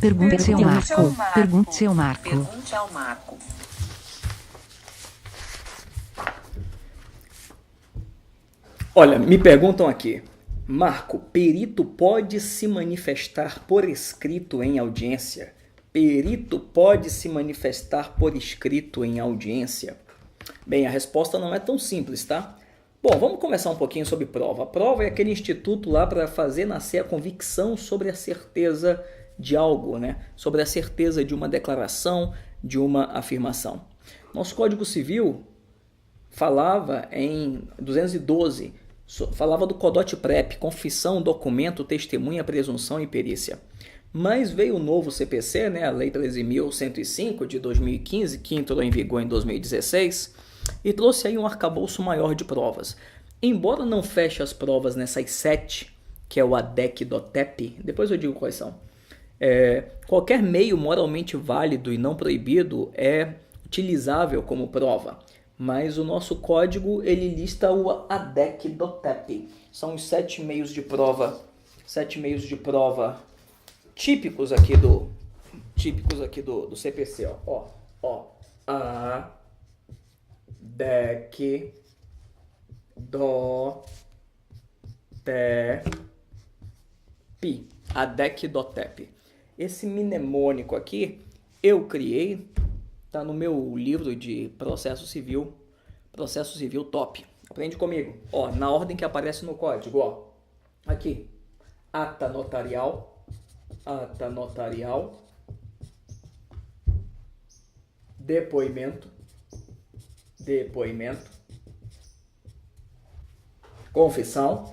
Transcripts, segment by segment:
Pergunte ao Marco. Pergunte ao Marco. Pergunte ao Marco. Olha, me perguntam aqui, Marco, perito pode se manifestar por escrito em audiência? Perito pode se manifestar por escrito em audiência? Bem, a resposta não é tão simples, tá? Bom, vamos conversar um pouquinho sobre prova. A prova é aquele instituto lá para fazer nascer a convicção sobre a certeza de algo, né? Sobre a certeza de uma declaração, de uma afirmação. Nosso Código Civil falava em 212, falava do CODOT PREP, confissão, documento, testemunha, presunção e perícia. Mas veio o novo CPC, né, a Lei 13.105 de 2015, que entrou em vigor em 2016, e trouxe aí um arcabouço maior de provas. Embora não feche as provas nessas 7, que é o ADEC do TEP, depois eu digo quais são, qualquer meio moralmente válido e não proibido é utilizável como prova. Mas o nosso código, ele lista o ADEC do TEP. São os 7 meios de prova, típicos aqui do CPC, ADEC do TEP. ADEC do TEP. Esse mnemônico aqui eu criei, tá no meu livro de processo civil top. Aprende comigo. Na ordem que aparece no código, aqui, ata notarial, depoimento, confissão,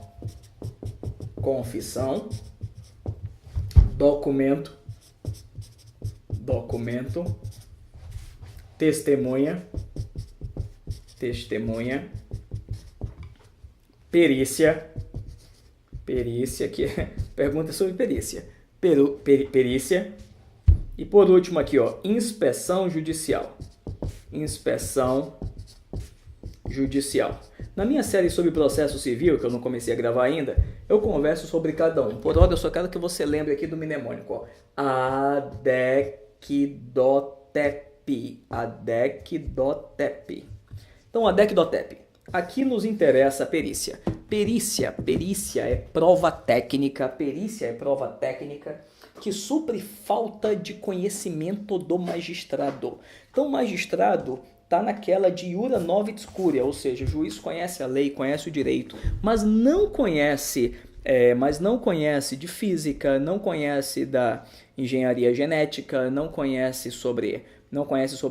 documento, testemunha, perícia, aqui pergunta sobre perícia, perícia, e por último aqui, inspeção judicial. Na minha série sobre processo civil, que eu não comecei a gravar ainda, eu converso sobre cada um. Por hora, eu só quero que você lembre aqui do mnemônico, ADEC do TEP. Então, ADEC do TEP. Aqui nos interessa a perícia. Perícia é prova técnica. Que supre falta de conhecimento do magistrado. Então, o magistrado está naquela de iura novit curia, ou seja, o juiz conhece a lei, conhece o direito, mas não conhece de física, não conhece da engenharia genética, não conhece sobre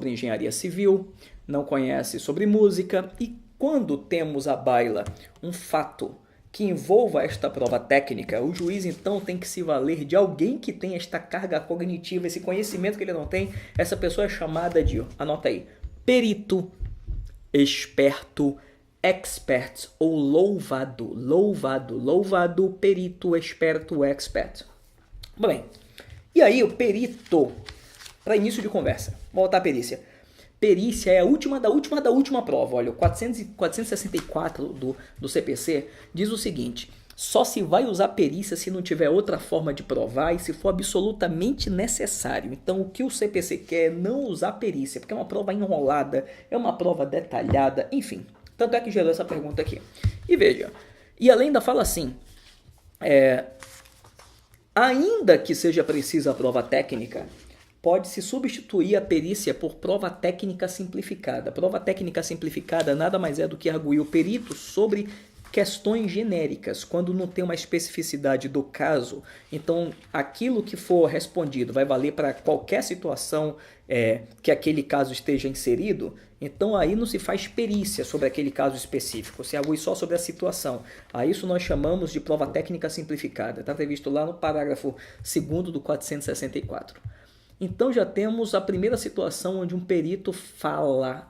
engenharia civil, não conhece sobre música. E quando temos à baila um fato que envolva esta prova técnica, o juiz então tem que se valer de alguém que tem esta carga cognitiva, esse conhecimento que ele não tem. Essa pessoa é chamada de, anota aí, perito, experto, expert ou louvado, perito, experto, expert. Bem, e aí o perito, para início de conversa, voltar à perícia. Perícia é a última prova. Olha, o 464 do CPC diz o seguinte: só se vai usar perícia se não tiver outra forma de provar e se for absolutamente necessário. Então, o que o CPC quer é não usar perícia, porque é uma prova enrolada, é uma prova detalhada, enfim. Tanto é que gerou essa pergunta aqui. E veja, e além da fala assim, ainda que seja precisa a prova técnica, pode-se substituir a perícia por prova técnica simplificada. Prova técnica simplificada nada mais é do que arguir o perito sobre questões genéricas, quando não tem uma especificidade do caso. Então, aquilo que for respondido vai valer para qualquer situação que aquele caso esteja inserido. Então, aí não se faz perícia sobre aquele caso específico, se argue só sobre a situação. A isso nós chamamos de prova técnica simplificada. Está previsto lá no parágrafo 2º do 464. Então já temos a primeira situação onde um perito fala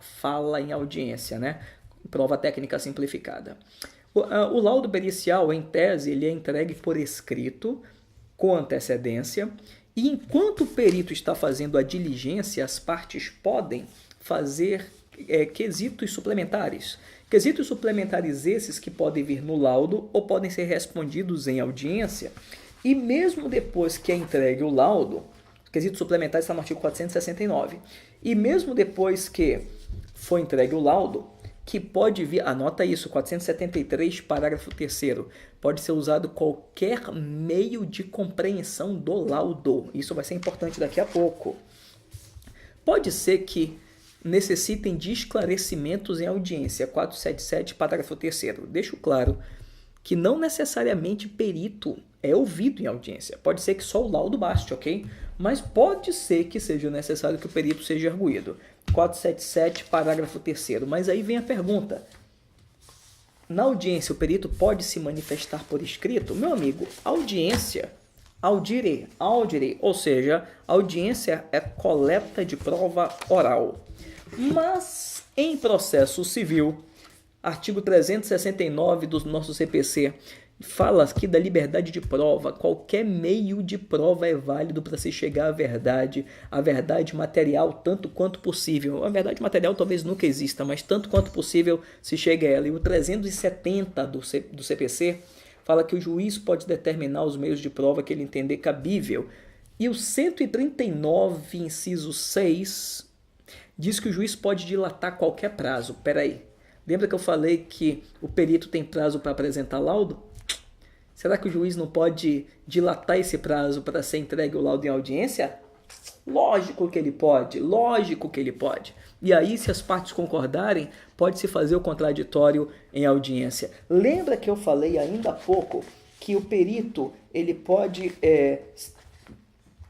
em audiência, né? Prova técnica simplificada. O laudo pericial, em tese, ele é entregue por escrito, com antecedência, e enquanto o perito está fazendo a diligência, as partes podem fazer quesitos suplementares. Quesitos suplementares esses que podem vir no laudo ou podem ser respondidos em audiência, E mesmo depois que é entregue o laudo, o quesito suplementar está no artigo 469, e mesmo depois que foi entregue o laudo, que pode vir, anota isso, 473, parágrafo 3º, pode ser usado qualquer meio de compreensão do laudo. Isso vai ser importante daqui a pouco. Pode ser que necessitem de esclarecimentos em audiência, 477, parágrafo 3º. Deixo claro que não necessariamente perito é ouvido em audiência. Pode ser que só o laudo baste, ok? Mas pode ser que seja necessário que o perito seja arguído. 477, parágrafo 3º. Mas aí vem a pergunta. Na audiência, o perito pode se manifestar por escrito? Meu amigo, audiência, audire, ou seja, audiência é coleta de prova oral. Mas em processo civil, artigo 369 do nosso CPC, fala aqui da liberdade de prova. Qualquer meio de prova é válido para se chegar à verdade material, tanto quanto possível. A verdade material talvez nunca exista, mas tanto quanto possível se chega a ela. E o 370 do CPC fala que o juiz pode determinar os meios de prova que ele entender cabível. E o 139, inciso 6, diz que o juiz pode dilatar qualquer prazo. Peraí, lembra que eu falei que o perito tem prazo para apresentar laudo? Será que o juiz não pode dilatar esse prazo para ser entregue o laudo em audiência? Lógico que ele pode, E aí, se as partes concordarem, pode-se fazer o contraditório em audiência. Lembra que eu falei ainda há pouco que o perito, ele pode...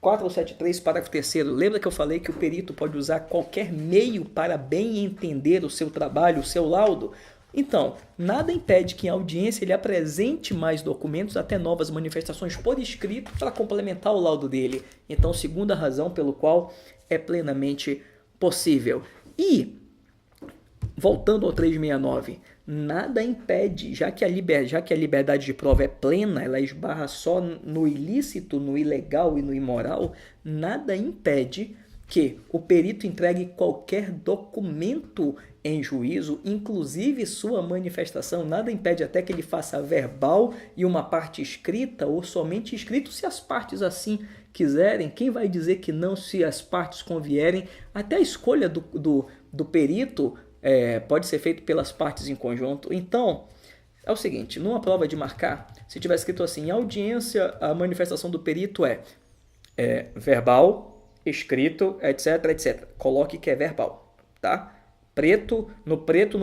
473, parágrafo 3º. Lembra que eu falei que o perito pode usar qualquer meio para bem entender o seu trabalho, o seu laudo? Então, nada impede que em audiência ele apresente mais documentos, até novas manifestações por escrito, para complementar o laudo dele. Então, segunda razão pelo qual é plenamente possível. E, voltando ao 369, nada impede, já que a liberdade de prova é plena, ela esbarra só no ilícito, no ilegal e no imoral, nada impede que o perito entregue qualquer documento em juízo, inclusive sua manifestação. Nada impede até que ele faça verbal e uma parte escrita, ou somente escrito, se as partes assim quiserem. Quem vai dizer que não, se as partes convierem? Até a escolha do perito pode ser feita pelas partes em conjunto. Então, é o seguinte, numa prova de marcar, se tiver escrito assim, em audiência, a manifestação do perito é verbal, escrito, etc, etc. Coloque que é verbal, tá? Preto, no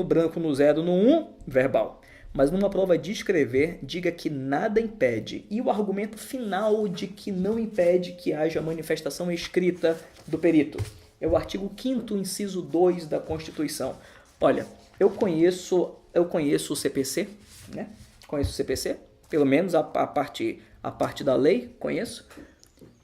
branco, no 0, no 1, verbal. Mas numa prova de escrever, diga que nada impede. E o argumento final de que não impede que haja manifestação escrita do perito é o artigo 5º, inciso 2 da Constituição. Olha, eu conheço o CPC, né? Conheço o CPC, pelo menos a parte da lei, conheço.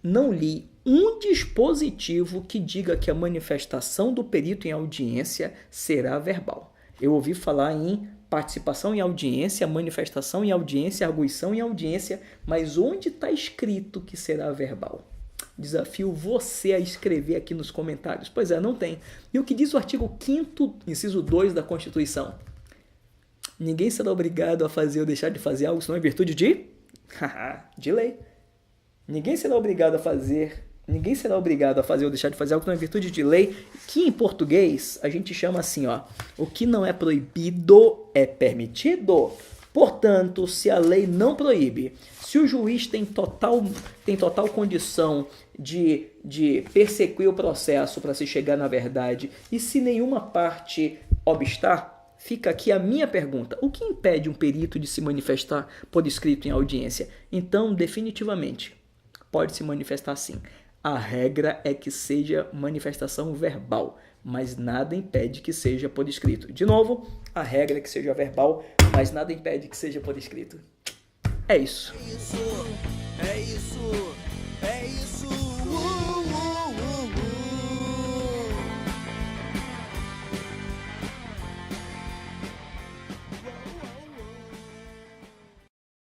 Não li um dispositivo que diga que a manifestação do perito em audiência será verbal. Eu ouvi falar em participação em audiência, manifestação em audiência, arguição em audiência, mas onde está escrito que será verbal? Desafio você a escrever aqui nos comentários. Pois é, não tem. E o que diz o artigo 5º, inciso 2 da Constituição? Ninguém será obrigado a fazer ou deixar de fazer algo senão em virtude de lei. Ninguém será obrigado a fazer ou deixar de fazer algo que não é virtude de lei, que em português a gente chama assim, ó, o que não é proibido é permitido. Portanto, se a lei não proíbe, se o juiz tem total condição de perseguir o processo para se chegar na verdade, e se nenhuma parte obstar, fica aqui a minha pergunta: o que impede um perito de se manifestar por escrito em audiência? Então, definitivamente, pode se manifestar sim. A regra é que seja manifestação verbal, mas nada impede que seja por escrito. De novo, a regra é que seja verbal, mas nada impede que seja por escrito. É isso. É isso.